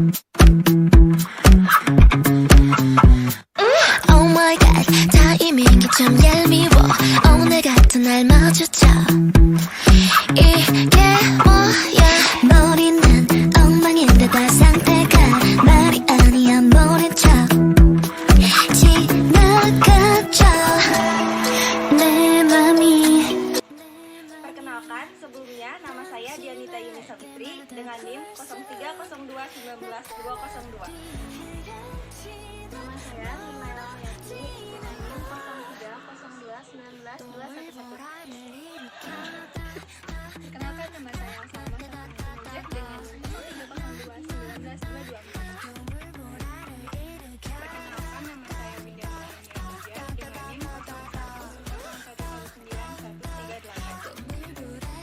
Oh my god, 타이밍이 참 얄미워. 오늘 같은 날 마주쳐. 이게 뭐야? 머리는 엉망인데다 상태가 말이 아니야. 모른 척 지나가죠. 내 맘이. Perkenalkan, sebelumnya nama saya Dianita Yunisa Fitri dengan NIM 0302191202. Nama saya Himaela Hayati dengan NIM 0302191211. Kenalkan, nama saya Salma Sajak dengan NIM 0302191224. Perkenalkan, nama saya Widya Mulia dengan NIM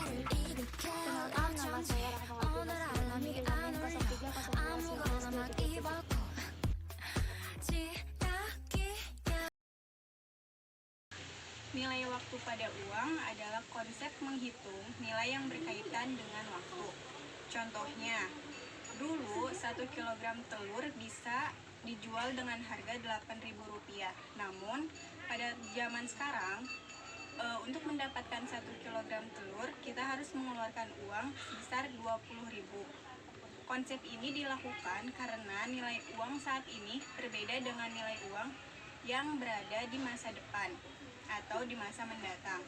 0111191338. Kenalkan, nama saya Rahmawati Nasrani dengan NIM 0302191223. Nilai waktu pada uang adalah konsep menghitung nilai yang berkaitan dengan waktu. Contohnya, dulu 1 kg telur bisa dijual dengan harga Rp8.000. Namun, pada zaman sekarang, untuk mendapatkan 1 kg telur, kita harus mengeluarkan uang sebesar Rp20.000. Konsep ini dilakukan karena nilai uang saat ini berbeda dengan nilai uang yang berada di masa depan atau di masa mendatang,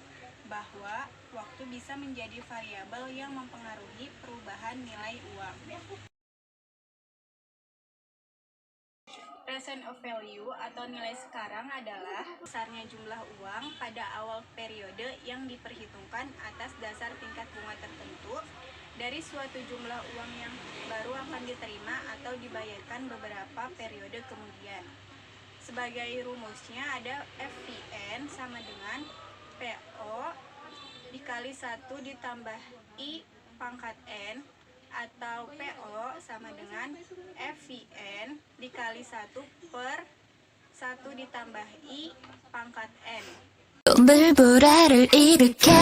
bahwa waktu bisa menjadi variabel yang mempengaruhi perubahan nilai uang. Present of value atau nilai sekarang adalah besarnya jumlah uang pada awal periode yang diperhitungkan atas dasar tingkat bunga tertentu dari suatu jumlah uang yang baru akan diterima atau dibayarkan beberapa periode kemudian. Sebagai rumusnya ada FVN sama dengan PO dikali 1 ditambah I pangkat N, atau PO sama dengan FVN dikali 1 per 1 ditambah I pangkat N. 물보라를 일으켜.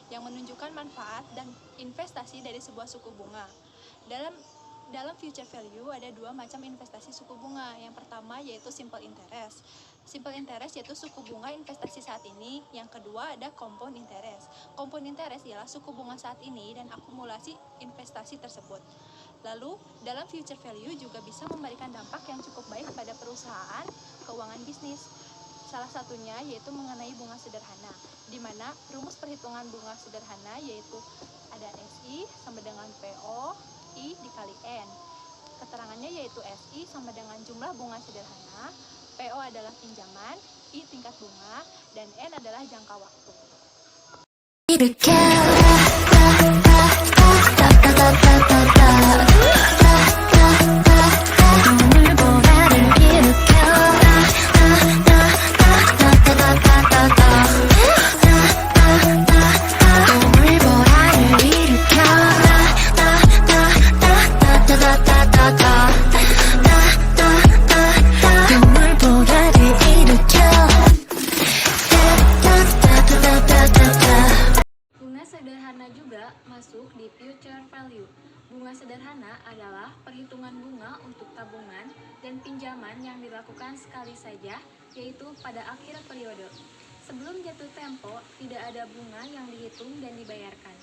Yang menunjukkan manfaat dan investasi dari sebuah suku bunga. Dalam future value ada dua macam investasi suku bunga. Yang pertama yaitu simple interest. Simple interest yaitu suku bunga investasi saat ini. Yang kedua ada compound interest. Compound interest ialah suku bunga saat ini dan akumulasi investasi tersebut. Lalu dalam future value juga bisa memberikan dampak yang cukup baik pada perusahaan keuangan bisnis. Salah satunya yaitu mengenai bunga sederhana, di mana rumus perhitungan bunga sederhana yaitu ada SI sama dengan PO I dikali N. Keterangannya yaitu SI sama dengan jumlah bunga sederhana, PO adalah pinjaman, I tingkat bunga, dan N adalah jangka waktu. Masuk di future value. Bunga sederhana adalah perhitungan bunga untuk tabungan dan pinjaman yang dilakukan sekali saja, yaitu pada akhir periode. Sebelum jatuh tempo, tidak ada bunga yang dihitung dan dibayarkan.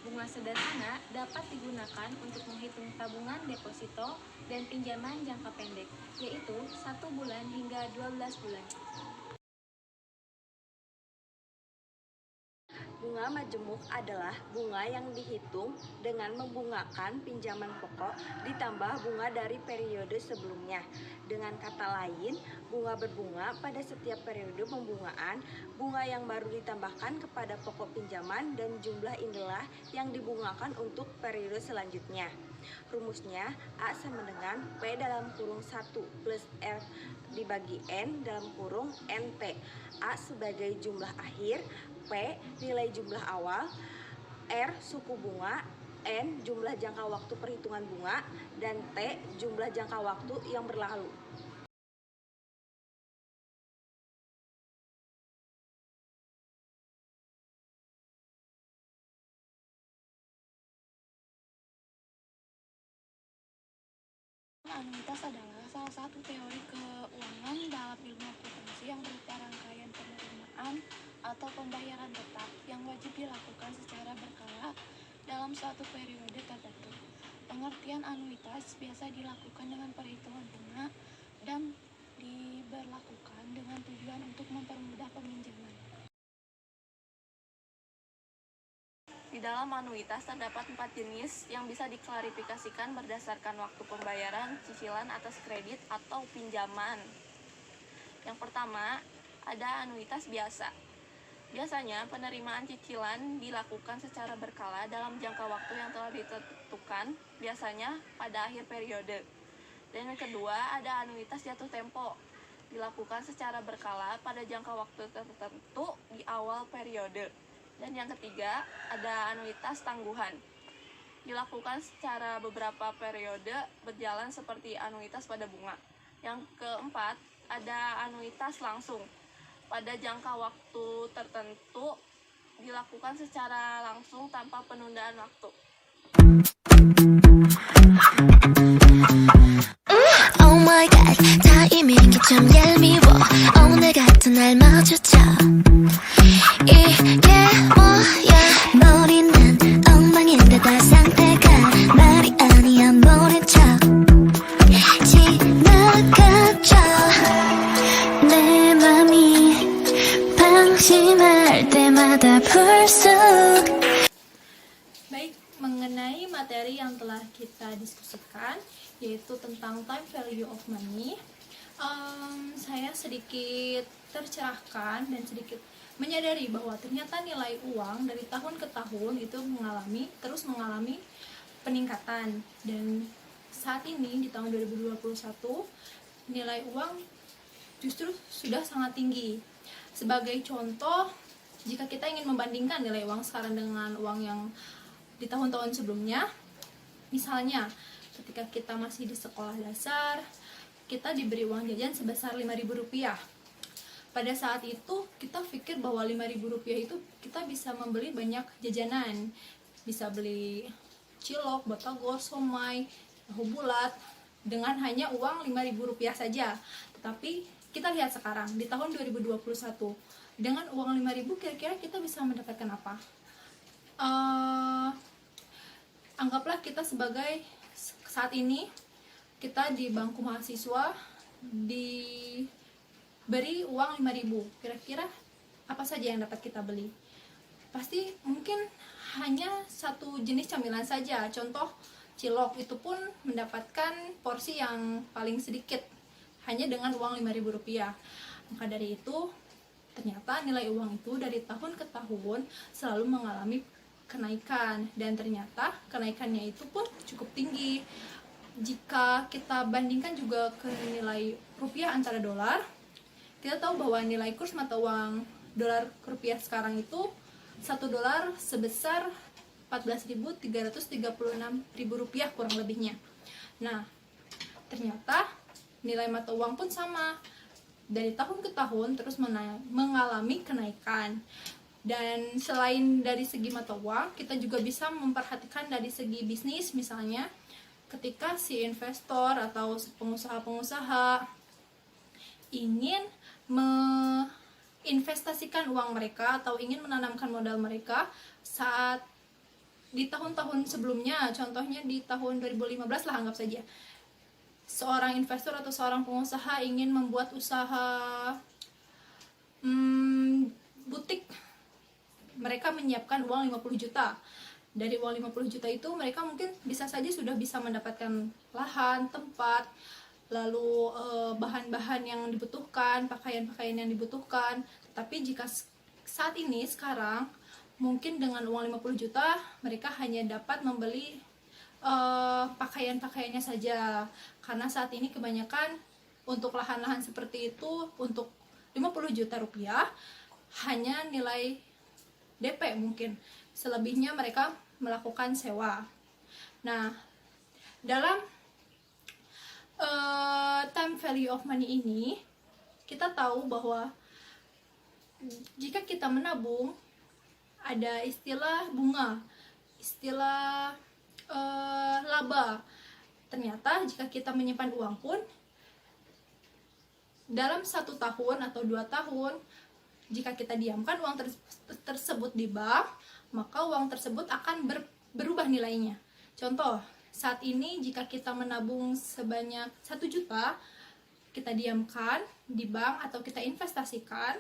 Bunga sederhana dapat digunakan untuk menghitung tabungan deposito dan pinjaman jangka pendek, yaitu 1 bulan hingga 12 bulan. Bunga majemuk adalah bunga yang dihitung dengan membungakan pinjaman pokok ditambah bunga dari periode sebelumnya. Dengan kata lain, Bunga berbunga pada setiap periode pembungaan, bunga yang baru ditambahkan kepada pokok pinjaman dan jumlah inilah yang dibungakan untuk periode selanjutnya. Rumusnya A sama dengan P dalam kurung 1 plus R dibagi N dalam kurung NT. A sebagai jumlah akhir, P nilai jumlah awal, R suku bunga, N jumlah jangka waktu perhitungan bunga, dan T jumlah jangka waktu yang berlalu. Anuitas adalah salah satu teori keuangan dalam ilmu akuntansi yang berupa rangkaian penerimaan atau pembayaran tetap yang wajib dilakukan secara berkala dalam suatu periode tertentu. Pengertian anuitas biasa dilakukan dengan perhitungan bunga dan diberlakukan dengan tujuan untuk mempermudah peminjaman. Di dalam anuitas terdapat 4 jenis yang bisa diklarifikasikan berdasarkan waktu pembayaran cicilan atas kredit atau pinjaman. Yang pertama, ada anuitas biasa. Biasanya penerimaan cicilan dilakukan secara berkala dalam jangka waktu yang telah ditentukan, biasanya pada akhir periode. Dan yang kedua, ada anuitas jatuh tempo. Dilakukan secara berkala pada jangka waktu tertentu di awal periode. Dan yang ketiga, ada anuitas tangguhan. Dilakukan secara beberapa periode berjalan seperti anuitas pada bunga. Yang keempat, ada anuitas langsung. Pada jangka waktu tertentu dilakukan secara langsung tanpa penundaan waktu. Oh my god, 타이밍이 좀 얄미워. 오늘 같은 날 마주쳐. 이게 뭐야? 머리는 엉망인데 다 상태가 말이 아니야 모른 척 지나가죠. 내 맘이 방심할 때마다 불쑥. Baik, mengenai materi yang telah kita diskusikan, yaitu tentang time value of money, saya sedikit tercerahkan dan sedikit menyadari bahwa ternyata nilai uang dari tahun ke tahun itu terus mengalami peningkatan, dan saat ini di tahun 2021 nilai uang justru sudah sangat tinggi. Sebagai contoh, jika kita ingin membandingkan nilai uang sekarang dengan uang yang di tahun-tahun sebelumnya, misalnya ketika kita masih di sekolah dasar, kita diberi uang jajan sebesar Rp5.000. Pada saat itu kita pikir bahwa Rp5.000 itu kita bisa membeli banyak jajanan, bisa beli cilok, batagor, somai, tahu bulat dengan hanya uang Rp5.000 saja. Tetapi kita lihat sekarang di tahun 2021, dengan uang Rp5.000 kira-kira kita bisa mendapatkan apa? Anggaplah kita sebagai saat ini kita di bangku mahasiswa diberi uang Rp5.000, kira-kira apa saja yang dapat kita beli? Pasti mungkin hanya satu jenis camilan saja, contoh cilok, itu pun mendapatkan porsi yang paling sedikit hanya dengan uang Rp5.000. Maka dari itu ternyata nilai uang itu dari tahun ke tahun selalu mengalami kenaikan, dan ternyata kenaikannya itu pun cukup tinggi. Jika kita bandingkan juga ke nilai rupiah antara dolar, kita tahu bahwa nilai kurs mata uang dolar ke rupiah sekarang itu 1 dolar sebesar Rp14.336.000 kurang lebihnya. Nah, ternyata nilai mata uang pun sama, dari tahun ke tahun terus mengalami kenaikan. Dan selain dari segi mata uang, kita juga bisa memperhatikan dari segi bisnis. Misalnya ketika si investor atau pengusaha-pengusaha ingin menginvestasikan uang mereka atau ingin menanamkan modal mereka saat di tahun-tahun sebelumnya, contohnya di tahun 2015 lah anggap saja, seorang investor atau seorang pengusaha ingin membuat usaha butik, mereka menyiapkan uang 50 juta. Dari uang 50 juta itu mereka mungkin bisa saja sudah bisa mendapatkan lahan, tempat, lalu bahan-bahan yang dibutuhkan, pakaian-pakaian yang dibutuhkan. Tapi jika saat ini sekarang mungkin dengan uang 50 juta mereka hanya dapat membeli pakaian-pakaiannya saja, karena saat ini kebanyakan untuk lahan-lahan seperti itu untuk 50 juta rupiah hanya nilai DP mungkin, selebihnya mereka melakukan sewa. Nah, dalam time value of money ini kita tahu bahwa jika kita menabung ada istilah bunga, istilah laba. Ternyata jika kita menyimpan uang pun dalam 1 tahun atau 2 tahun, jika kita diamkan uang tersebut di bank, maka uang tersebut akan berubah nilainya. Contoh, saat ini jika kita menabung sebanyak 1 juta, kita diamkan di bank atau kita investasikan,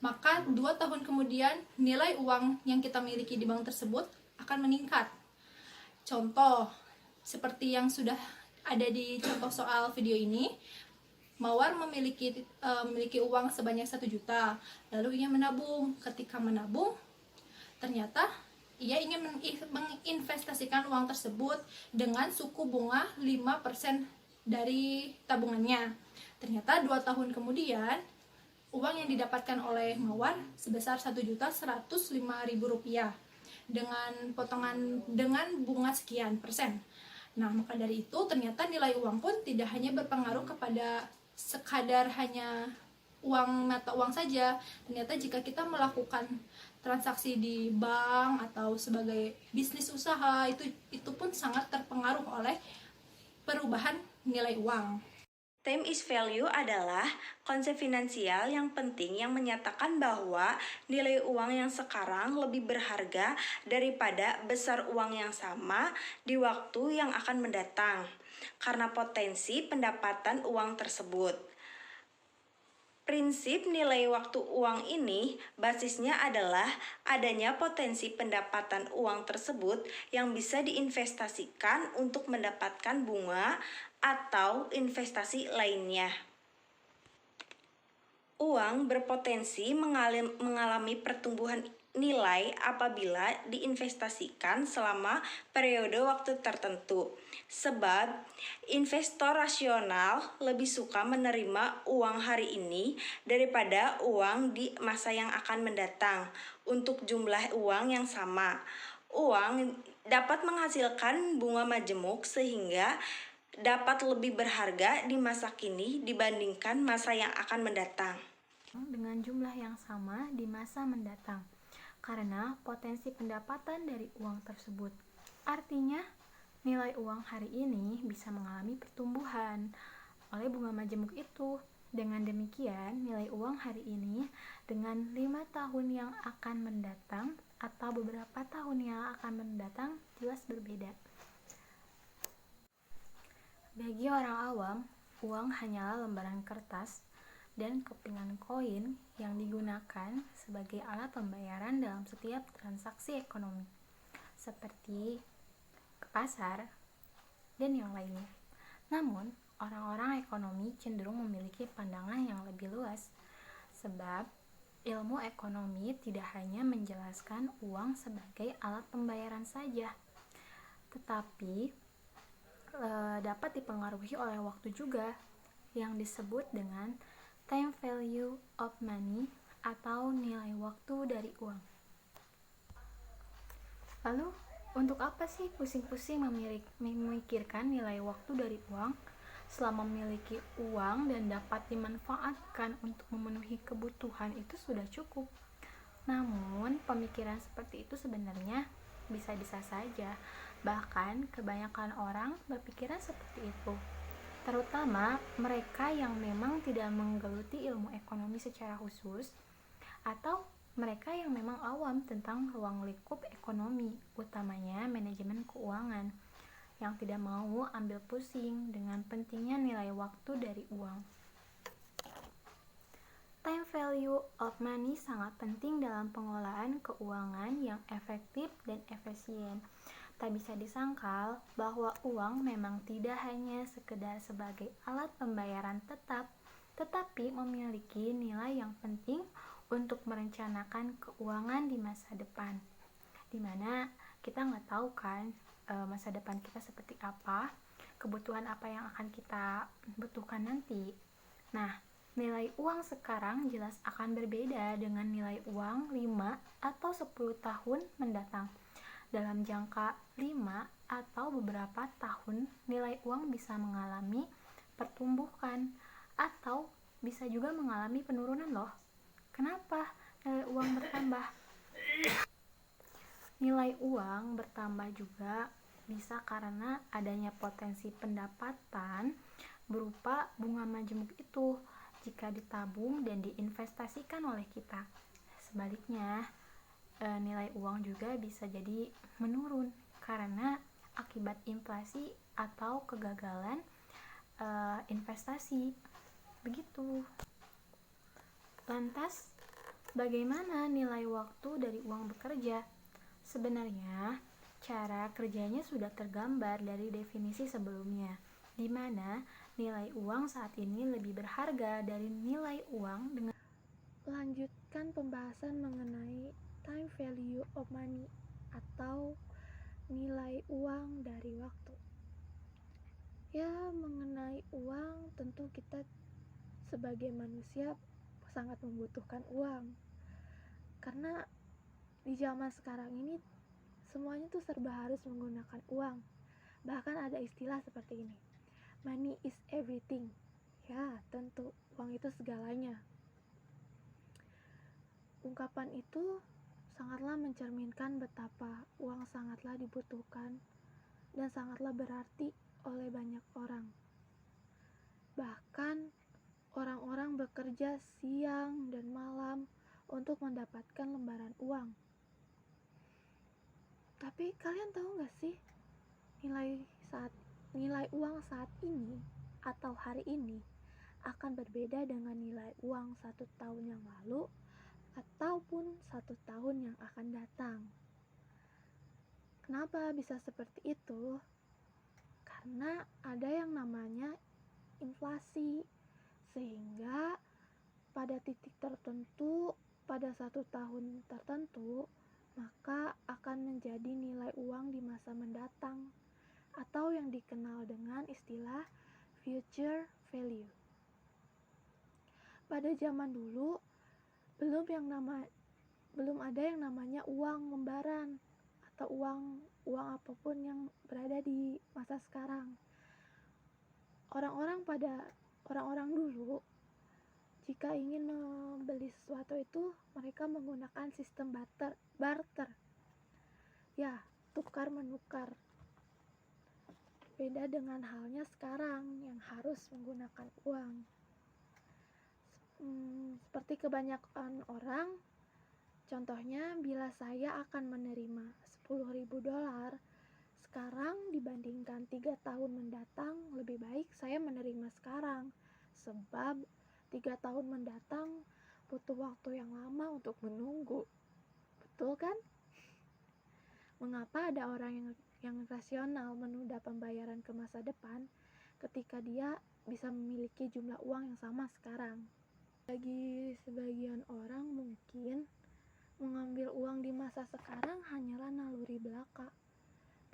maka 2 tahun kemudian nilai uang yang kita miliki di bank tersebut akan meningkat. Contoh, seperti yang sudah ada di contoh soal video ini, Mawar memiliki uang sebanyak 1 juta, lalu ia menabung. Ketika menabung, ternyata ia ingin menginvestasikan uang tersebut dengan suku bunga 5% dari tabungannya. Ternyata 2 tahun kemudian, uang yang didapatkan oleh Mawar sebesar 1.105.000 rupiah dengan bunga sekian persen. Nah, maka dari itu ternyata nilai uang pun tidak hanya berpengaruh kepada sekadar hanya uang mata uang saja. Ternyata jika kita melakukan transaksi di bank atau sebagai bisnis usaha, itu pun sangat terpengaruh oleh perubahan nilai uang. Time is value adalah konsep finansial yang penting yang menyatakan bahwa nilai uang yang sekarang lebih berharga daripada besar uang yang sama di waktu yang akan mendatang, karena potensi pendapatan uang tersebut. Prinsip nilai waktu uang ini basisnya adalah adanya potensi pendapatan uang tersebut yang bisa diinvestasikan untuk mendapatkan bunga atau investasi lainnya. Uang berpotensi mengalami pertumbuhan nilai apabila diinvestasikan selama periode waktu tertentu. Sebab investor rasional lebih suka menerima uang hari ini daripada uang di masa yang akan mendatang untuk jumlah uang yang sama. Uang dapat menghasilkan bunga majemuk sehingga dapat lebih berharga di masa kini dibandingkan masa yang akan mendatang. Dengan jumlah yang sama di masa mendatang, karena potensi pendapatan dari uang tersebut. Artinya, nilai uang hari ini bisa mengalami pertumbuhan oleh bunga majemuk itu. Dengan demikian, nilai uang hari ini dengan 5 tahun yang akan mendatang atau beberapa tahun yang akan mendatang jelas berbeda. Bagi orang awam, uang hanyalah lembaran kertas dan kepingan koin yang digunakan sebagai alat pembayaran dalam setiap transaksi ekonomi, seperti ke pasar dan yang lainnya. Namun, orang-orang ekonomi cenderung memiliki pandangan yang lebih luas, sebab ilmu ekonomi tidak hanya menjelaskan uang sebagai alat pembayaran saja, tetapi dapat dipengaruhi oleh waktu juga, yang disebut dengan time value of money atau nilai waktu dari uang. Lalu, untuk apa sih pusing-pusing memikirkan nilai waktu dari uang? Selama memiliki uang dan dapat dimanfaatkan untuk memenuhi kebutuhan itu sudah cukup. Namun, pemikiran seperti itu sebenarnya bisa-bisa saja. Bahkan, kebanyakan orang berpikiran seperti itu, terutama mereka yang memang tidak menggeluti ilmu ekonomi secara khusus, atau mereka yang memang awam tentang ruang lingkup ekonomi, utamanya manajemen keuangan, yang tidak mau ambil pusing dengan pentingnya nilai waktu dari uang. Time value of money sangat penting dalam pengelolaan keuangan yang efektif dan efisien. Tak bisa disangkal bahwa uang memang tidak hanya sekedar sebagai alat pembayaran tetap, tetapi memiliki nilai yang penting untuk merencanakan keuangan di masa depan. Dimana kita nggak tahu kan masa depan kita seperti apa, kebutuhan apa yang akan kita butuhkan nanti. Nah, nilai uang sekarang jelas akan berbeda dengan nilai uang 5 atau 10 tahun mendatang. Dalam jangka 5 atau beberapa tahun, nilai uang bisa mengalami pertumbuhan atau bisa juga mengalami penurunan loh. Kenapa nilai uang bertambah? Nilai uang bertambah juga bisa karena adanya potensi pendapatan berupa bunga majemuk itu jika ditabung dan diinvestasikan oleh kita. Sebaliknya, nilai uang juga bisa jadi menurun karena akibat inflasi atau kegagalan investasi. Begitu. Lantas, bagaimana nilai waktu dari uang bekerja? Sebenarnya, cara kerjanya sudah tergambar dari definisi sebelumnya, di mana nilai uang saat ini lebih berharga dari nilai uang dengan Lanjutkan pembahasan mengenai time value of money atau nilai uang dari waktu. Ya, mengenai uang tentu kita sebagai manusia sangat membutuhkan uang. Karena di zaman sekarang ini semuanya tuh serba harus menggunakan uang. Bahkan ada istilah seperti ini. Money is everything. Ya, tentu uang itu segalanya. Ungkapan itu sangatlah mencerminkan betapa uang sangatlah dibutuhkan dan sangatlah berarti oleh banyak orang. Bahkan orang-orang bekerja siang dan malam untuk mendapatkan lembaran uang. Tapi kalian tahu gak sih nilai uang saat ini atau hari ini akan berbeda dengan nilai uang 1 tahun yang lalu ataupun 1 tahun yang akan datang. Kenapa bisa seperti itu? Karena ada yang namanya inflasi, sehingga pada titik tertentu, pada 1 tahun tertentu, maka akan menjadi nilai uang di masa mendatang, atau yang dikenal dengan istilah future value. Pada zaman dulu, belum ada yang namanya uang lembaran atau uang apapun yang berada di masa sekarang. Orang-orang dulu jika ingin membeli sesuatu itu mereka menggunakan sistem barter. Ya, tukar menukar. Beda dengan halnya sekarang yang harus menggunakan uang. Seperti kebanyakan orang, contohnya bila saya akan menerima $10.000 sekarang dibandingkan 3 tahun mendatang, lebih baik saya menerima sekarang, sebab 3 tahun mendatang butuh waktu yang lama untuk menunggu. Betul kan? Mengapa ada orang yang rasional menunda pembayaran ke masa depan ketika dia bisa memiliki jumlah uang yang sama sekarang? Bagi sebagian orang mungkin mengambil uang di masa sekarang hanyalah naluri belaka.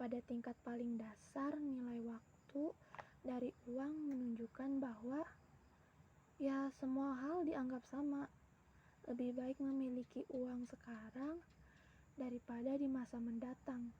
Pada tingkat paling dasar, nilai waktu dari uang menunjukkan bahwa ya semua hal dianggap sama. Lebih baik memiliki uang sekarang daripada di masa mendatang.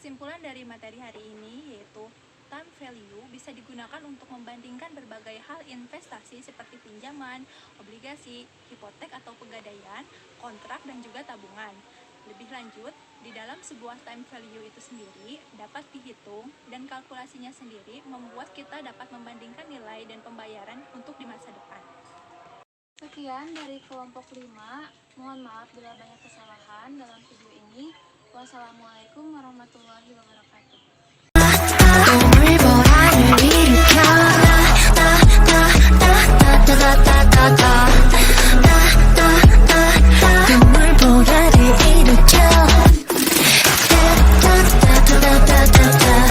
Kesimpulan dari materi hari ini yaitu time value bisa digunakan untuk membandingkan berbagai hal investasi seperti pinjaman, obligasi, hipotek atau pegadaian, kontrak, dan juga tabungan. Lebih lanjut, di dalam sebuah time value itu sendiri dapat dihitung dan kalkulasinya sendiri membuat kita dapat membandingkan nilai dan pembayaran untuk di masa depan. Sekian dari kelompok 5. Mohon maaf bila banyak kesalahan dalam video ini. Wassalamualaikum warahmatullahi wabarakatuh.